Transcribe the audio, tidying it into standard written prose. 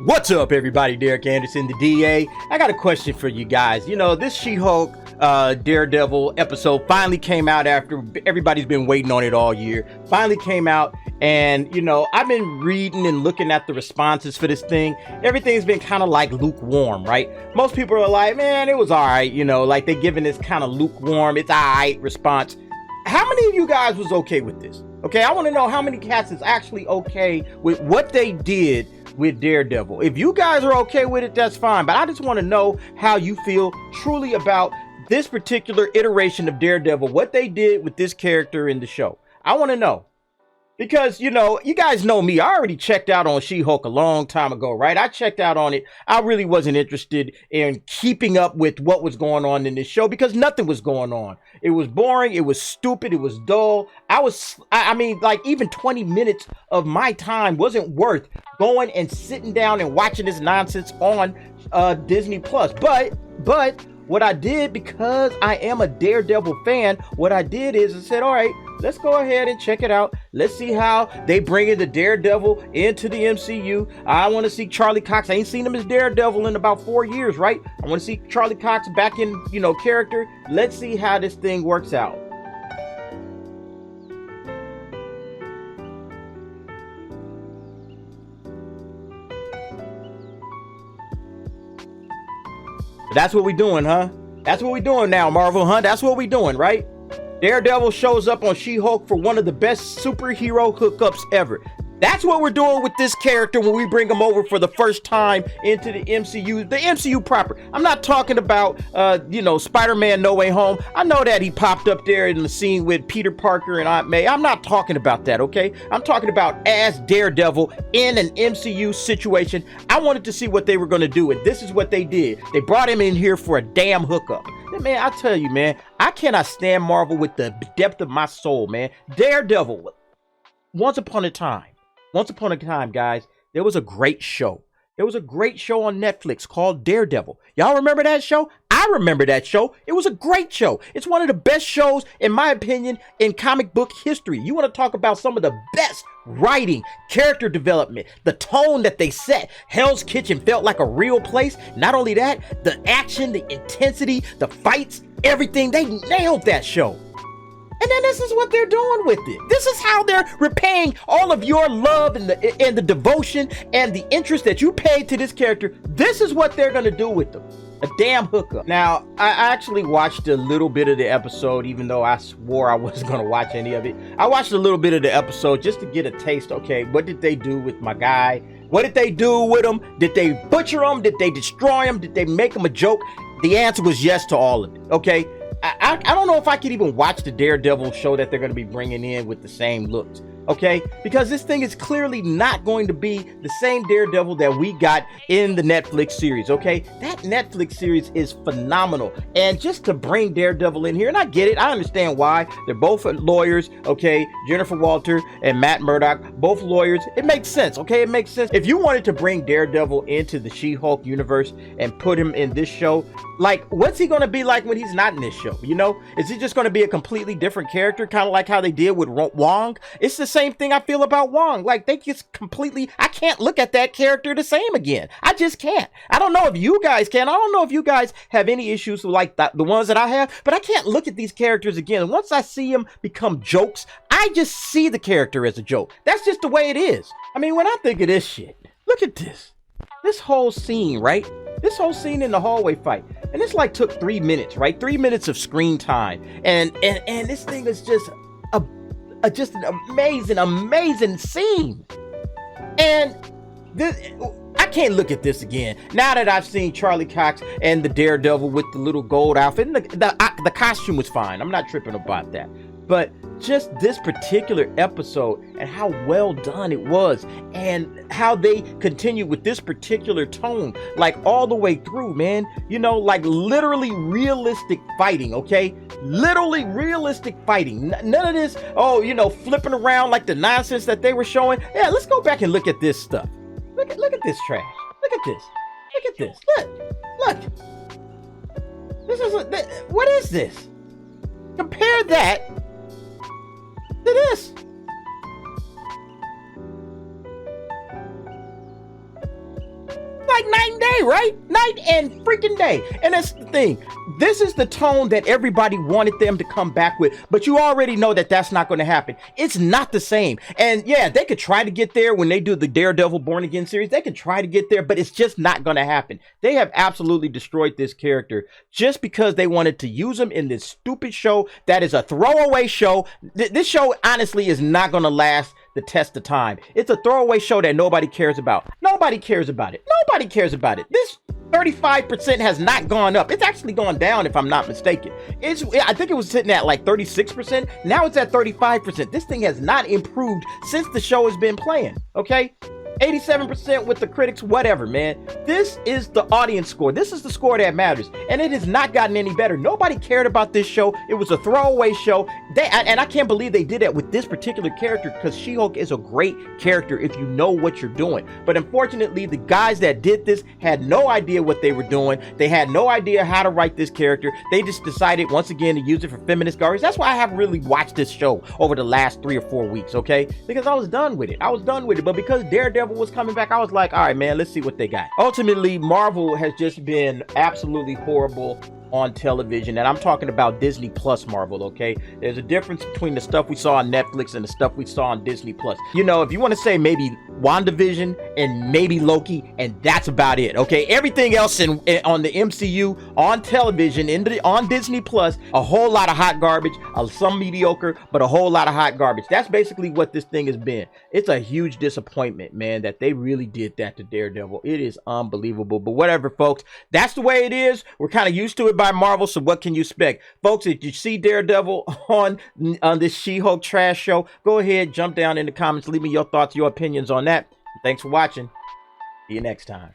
What's up, everybody? Derek Anderson, the DA. I got a question for you guys. You know, this She-Hulk Daredevil episode finally came out after everybody's been waiting on it all year. Finally came out, and you know, I've been reading and looking at the responses for this thing. Everything's been kind of like lukewarm, right? Most people are like, man, it was all right, you know, like they're giving this kind of lukewarm, it's all right response. How many of you guys was okay with this? Okay, I want to know how many cats is actually okay with what they did with Daredevil. If you guys are okay with it, that's fine, but I just want to know how you feel truly about this particular iteration of Daredevil, what they did with this character in the show. I want to know. Because, you know, you guys know me. I already checked out on She-Hulk a long time ago, right? I checked out on it. I really wasn't interested in keeping up with what was going on in this show because nothing was going on. It was boring. It was stupid. It was dull. I mean, like even 20 minutes of my time wasn't worth going and sitting down and watching this nonsense on Disney Plus. But what I did, because I am a Daredevil fan, what I did is I said, all right, let's go ahead and check it out. Let's see how they bring in the Daredevil into the MCU. I want to see Charlie Cox. I ain't seen him as Daredevil in about 4 years, right? I want to see Charlie Cox back in, you know, character. Let's see how this thing works out. That's what we doing, huh? That's what we doing now, Marvel, huh? That's what we doing, right? Daredevil shows up on She-Hulk for one of the best superhero hookups ever. That's what we're doing with this character when we bring him over for the first time into the MCU proper. I'm not talking about, you know, Spider-Man No Way Home. I know that he popped up there in the scene with Peter Parker and Aunt May. I'm not talking about that, okay? I'm talking about as Daredevil in an MCU situation. I wanted to see what they were going to do, and this is what they did. They brought him in here for a damn hookup. Man, I tell you, man, I cannot stand Marvel with the depth of my soul, man. Daredevil, once upon a time, guys, there was a great show. There was a great show on Netflix called Daredevil. Y'all remember that show? I remember that show. It was a great show. It's one of the best shows, in my opinion, in comic book history. You want to talk about some of the best writing, character development, the tone that they set. Hell's Kitchen felt like a real place. Not only that, the action, the intensity, the fights, everything. They nailed that show. And then this is what they're doing with it. This is how they're repaying all of your love and the devotion and the interest that you paid to this character. This is what they're going to do with them. A damn hookup. Now, I actually watched a little bit of the episode, even though I swore I wasn't going to watch any of it. I watched a little bit of the episode just to get a taste. Okay, what did they do with my guy? What did they do with him? Did they butcher him? Did they destroy him? Did they make him a joke? The answer was yes to all of it. Okay. I don't know if I could even watch the Daredevil show that they're going to be bringing in with the same looks, okay? Because this thing is clearly not going to be the same Daredevil that we got in the Netflix series, okay? That Netflix series is phenomenal. And just to bring Daredevil in here, and I get it, I understand why. They're both lawyers, okay? Jennifer Walter and Matt Murdock, both lawyers. It makes sense, okay? It makes sense. If you wanted to bring Daredevil into the She-Hulk universe and put him in this show, like, what's he going to be like when he's not in this show? You know, is he just going to be a completely different character, kind of like how they did with Wong? It's the same thing I feel about Wong. Like, they just completely, I can't look at that character the same again. I just can't. I don't know if you guys can. I don't know if you guys have any issues with like the ones that I have, but I can't look at these characters again. Once I see them become jokes, I just see the character as a joke. That's just the way it is. I mean, when I think of this shit, look at this. This whole scene, right? This whole scene in the hallway fight. And this like took 3 minutes, right? 3 minutes of screen time. And this thing is just an amazing scene. And this, I can't look at this again. Now that I've seen Charlie Cox and the Daredevil with the little gold outfit, and the costume was fine. I'm not tripping about that. But just this particular episode and how well done it was and how they continue with this particular tone, like all the way through, man, you know, like literally realistic fighting. Okay. Literally realistic fighting. None of this, oh, you know, flipping around like the nonsense that they were showing. Yeah. Let's go back and look at this stuff. Look at this trash. Look at this. Look at this. Look. This is what is this? Compare that to this. like night and day, right? Night and freaking day. And that's the thing. This is the tone that everybody wanted them to come back with, but you already know that that's not going to happen. It's not the same. And yeah, they could try to get there when they do the Daredevil Born Again series. They could try to get there, but it's just not going to happen. They have absolutely destroyed this character just because they wanted to use him in this stupid show that is a throwaway show. This show honestly is not going to last the test of time. It's a throwaway show that nobody cares about. Nobody cares about it. Nobody cares about it. This 35% has not gone up. It's actually gone down if I'm not mistaken. I think it was sitting at like 36%. Now it's at 35%. This thing has not improved since the show has been playing, okay? 87% with the critics, whatever, man. This is the audience score. This is the score that matters. And it has not gotten any better. Nobody cared about this show. It was a throwaway show. And I can't believe they did that with this particular character, because She-Hulk is a great character if you know what you're doing. But unfortunately, the guys that did this had no idea what they were doing. They had no idea how to write this character. They just decided once again to use it for feminist garbage. That's why I haven't really watched this show over the last 3 or 4 weeks, okay? Because I was done with it. But because Daredevil was coming back, I was like, all right, man, let's see what they got. Ultimately, Marvel has just been absolutely horrible on television, and I'm talking about Disney Plus Marvel, okay? There's a difference between the stuff we saw on Netflix and the stuff we saw on Disney Plus. You know, if you want to say maybe WandaVision and maybe Loki, and that's about it, okay? Everything else on the MCU on television on Disney Plus, a whole lot of hot garbage, some mediocre, but a whole lot of hot garbage. That's basically what this thing has been. It's a huge disappointment, man, that they really did that to Daredevil. It is unbelievable, but whatever, folks. That's the way it is. We're kind of used to it by Marvel, so what can you expect? Folks, if you see Daredevil on this She-Hulk trash show, go ahead, jump down in the comments, leave me your thoughts, your opinions on that. Thanks for watching. See you next time.